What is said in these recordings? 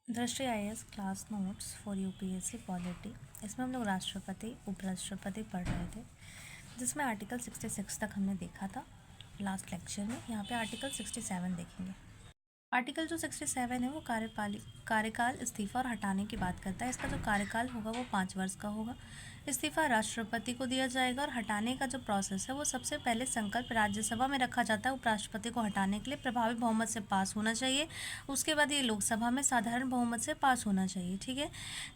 दृष्टि IAS class notes for UPSC polity. इसमें हम लोग राष्ट्रपति उपराष्ट्रपति पढ़ रहे थे, जिसमें आर्टिकल 66 तक हमने देखा था लास्ट लेक्चर में। यहाँ पे आर्टिकल 67 देखेंगे। आर्टिकल जो 67 है वो कार्यकाल, इस्तीफा और हटाने की बात करता है। इसका जो कार्यकाल होगा वो 5 वर्ष का होगा। इस्तीफा राष्ट्रपति को दिया जाएगा और हटाने का जो प्रोसेस है वो सबसे पहले संकल्प राज्यसभा में रखा जाता है। उपराष्ट्रपति को हटाने के लिए प्रभावी बहुमत से पास होना चाहिए। उसके बाद ये लोकसभा में साधारण बहुमत से पास होना चाहिए। ठीक है,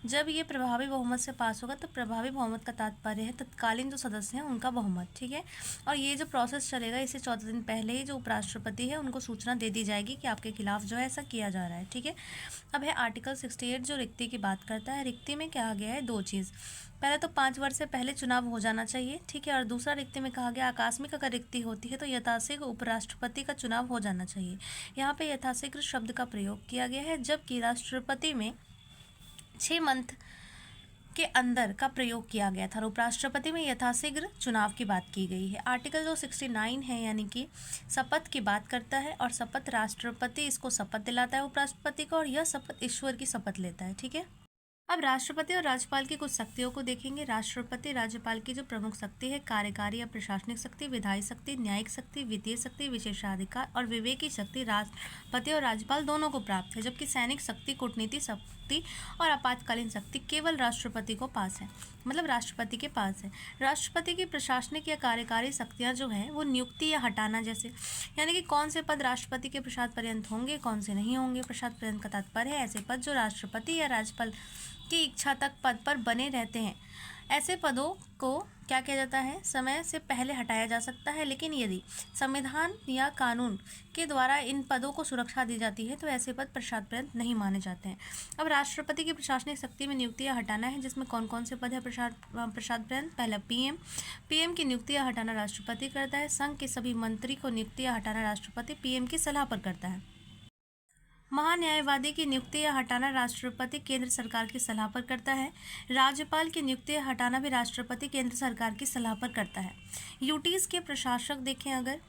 जब ये प्रभावी बहुमत से पास होगा तो प्रभावी बहुमत का तात्पर्य है तत्कालीन जो सदस्य हैं उनका बहुमत। ठीक है, और ये जो प्रोसेस चलेगा इससे 14 दिन पहले ही जो उपराष्ट्रपति है उनको सूचना दे दी जाएगी कि आपके खिलाफ जो है ऐसा किया जा रहा है। ठीक है, अब है आर्टिकल 68 जो रिक्ति की बात करता है। रिक्ति में कहा गया है दो चीज़। पहले तो 5 वर्ष से पहले चुनाव हो जाना चाहिए। ठीक है, और दूसरा रिक्ति में कहा गया आकस्मिक अगर रिक्ति होती है तो यथाशीघ्र उपराष्ट्रपति का चुनाव हो जाना चाहिए। यहाँ पे यथाशीघ्र शब्द का प्रयोग किया गया है, जबकि राष्ट्रपति में 6 मंथ के अंदर का प्रयोग किया गया था और उपराष्ट्रपति में यथाशीघ्र चुनाव की बात की गई है। आर्टिकल जो 69 है यानी कि शपथ की बात करता है, और शपथ राष्ट्रपति इसको शपथ दिलाता है उपराष्ट्रपति को, और यह शपथ ईश्वर की शपथ लेता है। ठीक है, अब राष्ट्रपति और राज्यपाल की कुछ शक्तियों को देखेंगे। राष्ट्रपति राज्यपाल की जो प्रमुख शक्ति है, कार्यकारी या प्रशासनिक शक्ति, विधायी शक्ति, न्यायिक शक्ति, वित्तीय शक्ति, विशेषाधिकार और विवेकी शक्ति राष्ट्रपति और राज्यपाल दोनों को प्राप्त है, जबकि सैनिक शक्ति, कूटनीति शक्ति और आपातकालीन शक्ति केवल राष्ट्रपति को पास है, मतलब राष्ट्रपति के पास है। राष्ट्रपति की प्रशासनिक या कार्यकारी शक्तियाँ जो हैं वो नियुक्ति या हटाना जैसे, यानी कि कौन से पद राष्ट्रपति के प्रसाद पर्यंत होंगे, कौन से नहीं होंगे। प्रसाद पर्यंत का तात्पर्य है ऐसे पद जो राष्ट्रपति या राज्यपाल की इच्छा तक पद पर बने रहते हैं। ऐसे पदों को क्या किया जाता है, समय से पहले हटाया जा सकता है, लेकिन यदि संविधान या कानून के द्वारा इन पदों को सुरक्षा दी जाती है तो ऐसे पद प्रसाद पर्यंत नहीं माने जाते हैं। अब राष्ट्रपति की प्रशासनिक शक्ति में नियुक्ति या हटाना है, जिसमें कौन कौन से पद है प्रसाद पर्यंत। पहला पीएम की नियुक्ति या हटाना राष्ट्रपति करता है। संघ के सभी मंत्री को नियुक्ति या हटाना राष्ट्रपति पीएम की सलाह पर करता है। महान्यायवादी की नियुक्ति या हटाना राष्ट्रपति केंद्र सरकार की सलाह पर करता है। राज्यपाल की नियुक्ति या हटाना भी राष्ट्रपति केंद्र सरकार की सलाह पर करता है। यूटीज़ के प्रशासक देखें अगर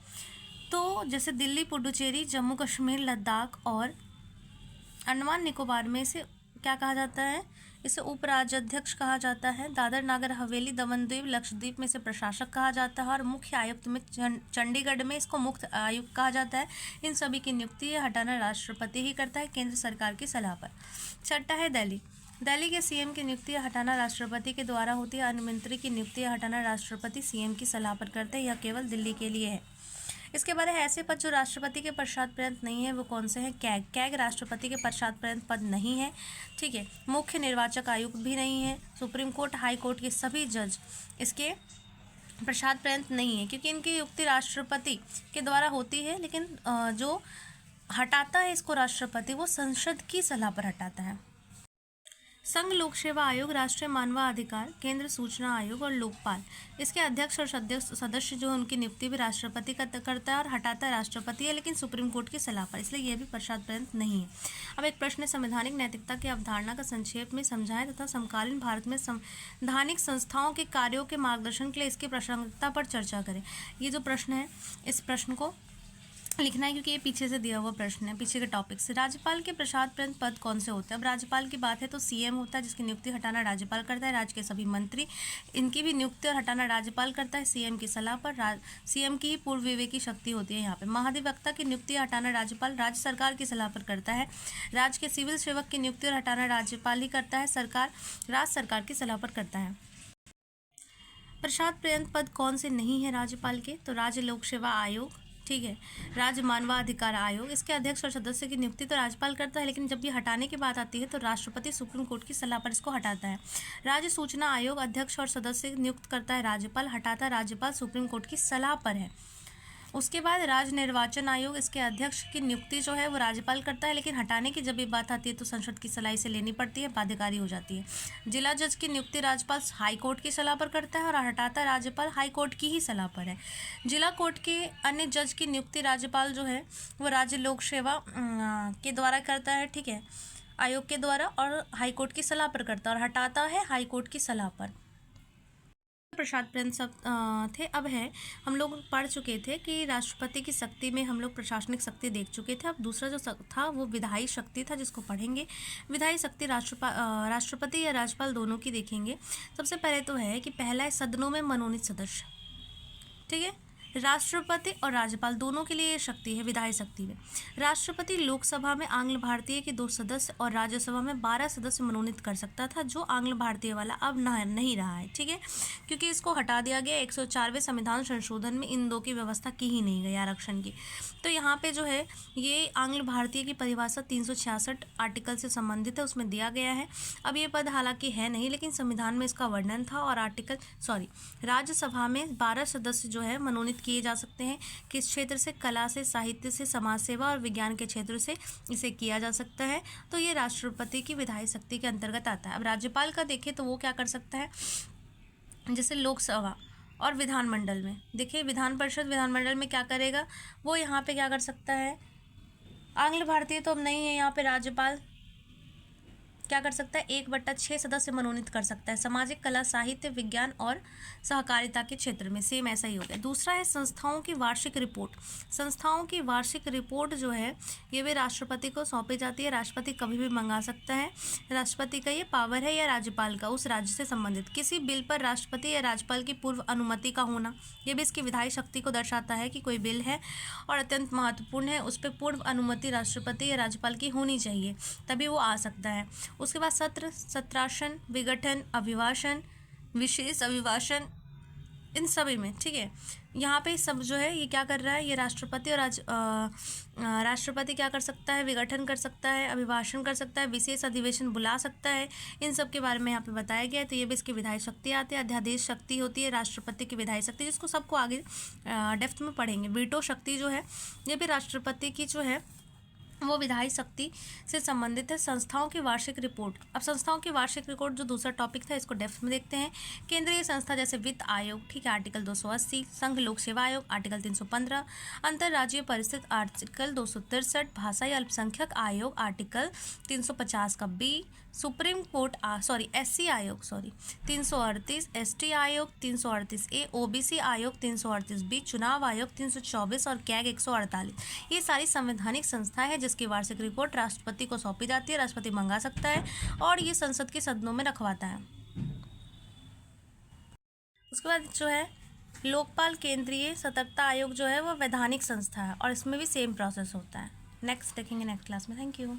तो जैसे दिल्ली, पुडुचेरी, जम्मू कश्मीर, लद्दाख और अंडमान निकोबार में से क्या कहा जाता है, इसे उपराज्याध्यक्ष कहा जाता है। दादर नागर हवेली, दमन द्वीप, लक्षद्वीप में से प्रशासक कहा जाता है, और मुख्य आयुक्त में चंडीगढ़ में इसको मुख्य आयुक्त कहा जाता है। इन सभी की नियुक्ति या हटाना राष्ट्रपति ही करता है केंद्र सरकार की सलाह पर। छठा है दिल्ली के सीएम की नियुक्ति या हटाना राष्ट्रपति के द्वारा होती है। अन्य मंत्री की नियुक्ति या हटाना राष्ट्रपति सीएम की सलाह पर करते हैं। यह केवल दिल्ली के लिए है। इसके बाद है ऐसे पद जो राष्ट्रपति के पश्चात पर्यंत नहीं है, वो कौन से हैं। कैग राष्ट्रपति के पश्चात पर्यंत पद नहीं है। ठीक है, मुख्य निर्वाचक आयुक्त भी नहीं है। सुप्रीम कोर्ट, हाई कोर्ट के सभी जज इसके पश्चात पर्यंत नहीं है, क्योंकि इनकी नियुक्ति राष्ट्रपति के द्वारा होती है, लेकिन जो हटाता है इसको राष्ट्रपति, वो संसद की सलाह पर हटाता है। संघ लोक सेवा आयोग, राष्ट्रीय मानवाधिकार, केंद्र सूचना आयोग और लोकपाल, इसके अध्यक्ष और सदस्य जो उनकी नियुक्ति भी राष्ट्रपति करता है और हटाता है राष्ट्रपति है, लेकिन सुप्रीम कोर्ट की सलाह पर, इसलिए यह भी पश्चात पर्यंत नहीं है। अब एक प्रश्न है, संवैधानिक नैतिकता की अवधारणा का संक्षेप में समझाएं तथा समकालीन भारत में संवैधानिक संस्थाओं के कार्यों के मार्गदर्शन के लिए इसकी प्रासंगिकता पर चर्चा करें। ये जो प्रश्न है इस प्रश्न को लिखना है, क्योंकि ये पीछे से दिया हुआ प्रश्न है, पीछे के टॉपिक से। राज्यपाल के प्रसाद पर्यंत पद कौन से होते हैं। अब राज्यपाल की बात है तो सीएम होता है, जिसकी नियुक्ति हटाना राज्यपाल करता है। राज्य के सभी मंत्री, इनकी भी नियुक्ति और हटाना राज्यपाल करता है सीएम की सलाह पर। सीएम की ही पूर्व विवेकी शक्ति होती है यहाँ पे। महाधिवक्ता की नियुक्ति हटाना राज्यपाल राज्य सरकार की सलाह पर करता है। राज्य के सिविल सेवक की नियुक्ति और हटाना राज्यपाल ही करता है। सरकार राज्य सरकार की सलाह पर करता है। प्रसाद पर्यंत पद कौन से नहीं है राज्यपाल के, तो राज्य लोक सेवा आयोग, ठीक है, राज्य मानवाधिकार आयोग, इसके अध्यक्ष और सदस्य की नियुक्ति तो राज्यपाल करता है, लेकिन जब ये हटाने की बात आती है तो राष्ट्रपति सुप्रीम कोर्ट की सलाह पर इसको हटाता है। राज्य सूचना आयोग, अध्यक्ष और सदस्य नियुक्त करता है राज्यपाल, हटाता है राज्यपाल, सुप्रीम कोर्ट की सलाह पर है। उसके बाद राज्य निर्वाचन आयोग, इसके अध्यक्ष की नियुक्ति जो है वो राज्यपाल करता है, लेकिन हटाने की जब ये बात आती है तो संसद की सलाह से लेनी पड़ती है, बाध्यकारी हो जाती है। जिला जज की नियुक्ति राज्यपाल हाई कोर्ट की सलाह पर करता है और हटाता है राज्यपाल हाई कोर्ट की ही सलाह पर है। जिला कोर्ट के अन्य जज की नियुक्ति राज्यपाल जो है वो राज्य लोक सेवा के द्वारा करता है, ठीक है, आयोग के द्वारा, और हाई कोर्ट की सलाह पर करता है, और हटाता है हाई कोर्ट की सलाह पर। प्रसाद प्रेम सब थे। अब है, हम लोग पढ़ चुके थे कि राष्ट्रपति की शक्ति में हम लोग प्रशासनिक शक्ति देख चुके थे। अब दूसरा जो था वो विधायी शक्ति था, जिसको पढ़ेंगे। विधायी शक्ति राष्ट्रपति या राज्यपाल दोनों की देखेंगे। सबसे पहले तो है कि पहला है सदनों में मनोनीत सदस्य, ठीक है। राष्ट्रपति और राज्यपाल दोनों के लिए ये शक्ति है विधायी शक्ति में। राष्ट्रपति लोकसभा में आंग्ल भारतीय के 2 सदस्य और राज्यसभा में 12 सदस्य मनोनीत कर सकता था, जो आंग्ल भारतीय वाला अब नहीं रहा है, ठीक है, क्योंकि इसको हटा दिया गया। 104वें संविधान संशोधन में इन 2 की व्यवस्था की ही नहीं गई आरक्षण की। तो यहाँ पे जो है ये आंग्ल भारतीय की परिभाषा 366 आर्टिकल से संबंधित है, उसमें दिया गया है। अब ये पद हालांकि है नहीं, लेकिन संविधान में इसका वर्णन था। और राज्यसभा में 12 सदस्य जो है मनोनीत किए जा सकते हैं। किस क्षेत्र से? कला से, साहित्य से, समाज सेवा और विज्ञान के क्षेत्र से इसे किया जा सकता है। तो ये राष्ट्रपति की विधायी शक्ति के अंतर्गत आता है। अब राज्यपाल का देखें तो वो क्या कर सकता है, जैसे लोकसभा और विधानमंडल में देखिए, विधान परिषद विधानमंडल में क्या करेगा, वो यहाँ पे क्या कर सकता है, आंग्ल भारतीय तो अब नहीं है, यहाँ पे राज्यपाल क्या कर सकता है, 1/6 सदस्य मनोनीत कर सकता है। सामाजिक, कला, साहित्य, विज्ञान और सहकारिता के क्षेत्र में सेम ऐसा ही हो गया। दूसरा है संस्थाओं की वार्षिक रिपोर्ट। संस्थाओं की वार्षिक रिपोर्ट जो है ये भी राष्ट्रपति को सौंपी जाती है। राष्ट्रपति कभी भी मंगा सकता है। राष्ट्रपति का ये पावर है, या राज्यपाल का उस राज्य से संबंधित किसी बिल पर राष्ट्रपति या राज्यपाल की पूर्व अनुमति का होना, ये भी इसकी विधायी शक्ति को दर्शाता है कि कोई बिल है और अत्यंत महत्वपूर्ण है, उस पर पूर्व अनुमति राष्ट्रपति या राज्यपाल की होनी चाहिए, तभी वो आ सकता है। उसके बाद सत्र, सत्रासन, विघटन, अभिभाषण, विशेष अभिभाषण, इन सभी में, ठीक है। यहाँ पे सब जो है ये क्या कर रहा है, ये राष्ट्रपति और राष्ट्रपति क्या कर सकता है, विघटन कर सकता है, अभिभाषण कर सकता है, विशेष अधिवेशन बुला सकता है। इन सब के बारे में यहाँ पे बताया गया है। तो ये भी इसकी विधायी शक्ति आती है। अध्यादेश शक्ति होती है राष्ट्रपति की विधायी शक्ति, जिसको सबको आगे डेप्थ में पढ़ेंगे। वीटो शक्ति जो है ये भी राष्ट्रपति की जो है वो विधायी शक्ति से संबंधित है। संस्थाओं की वार्षिक रिपोर्ट। अब संस्थाओं की वार्षिक रिपोर्ट जो दूसरा टॉपिक था, इसको डेप्थ में देखते हैं। केंद्रीय संस्था जैसे वित्त आयोग, ठीक है, आर्टिकल 280, संघ लोक सेवा आयोग आर्टिकल 315, अंतर्राज्यीय परिषद आर्टिकल 263, भाषा या अल्पसंख्यक आयोग आर्टिकल 350 का बी, सुप्रीम कोर्ट SC आयोग 338, ST आयोग 338A, OBC आयोग 338B, चुनाव आयोग 324 और कैग 148। ये सारी संवैधानिक संस्थाएं हैं जिसकी वार्षिक रिपोर्ट राष्ट्रपति को सौंपी जाती है। राष्ट्रपति मंगा सकता है और ये संसद के सदनों में रखवाता है। उसके बाद जो है लोकपाल केंद्रीय सतर्कता आयोग जो है वो वैधानिक संस्था है और इसमें भी सेम प्रोसेस होता है। नेक्स्ट देखेंगे नेक्स्ट क्लास में। Thank you.